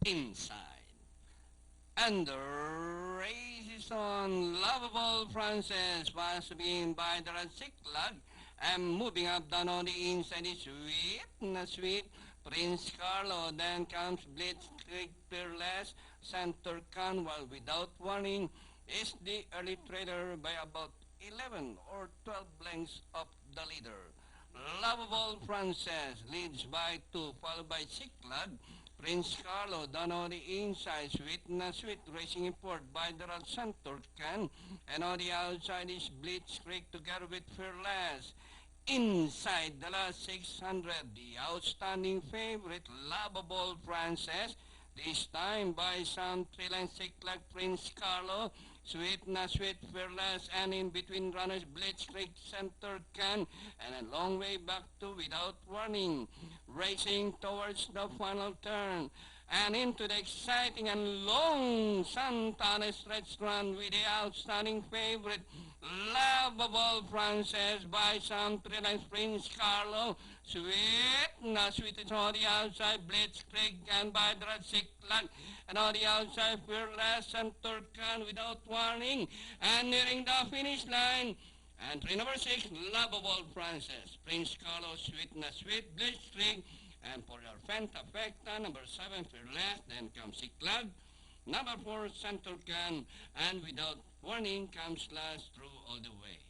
inside. And the race is on. Lovable Frances was being by the Siklag and moving up down on the inside is sweet. Prince Carlo, then comes Blitzkrieg Fearless, Center Canwell without warning is the early trader by about 11 or 12 lengths of the leader. Lovable Frances leads by 2, followed by Siklag. Prince Carlo down on the inside, Sweet racing in fourth by the Center Can, and on the outside is Blitzkrieg together with Fearless. Inside the last 600, the outstanding favorite, Lovable Frances, this time by some thrill and sick like Prince Carlo, Sweet Fearless, and in between runners Blitzkrieg Center Can, and a long way back to Without Warning, racing towards the final turn and into the exciting and long Santana stretch run with the outstanding favorite, Lovable Frances by some Trilance Prince Carlo, Sweet is on the outside, Blitzkrieg and by Drasiklan, and on the outside, Fearless and Turkan without warning, and nearing the finish line. Entry number 6, Lovable Frances, Prince Carlo, Sweet, Blitzkrieg, and for your Fanta Fecta, number 7, Fearless, then comes Siklag. Number 4, Central Can, and without warning comes last through all the way.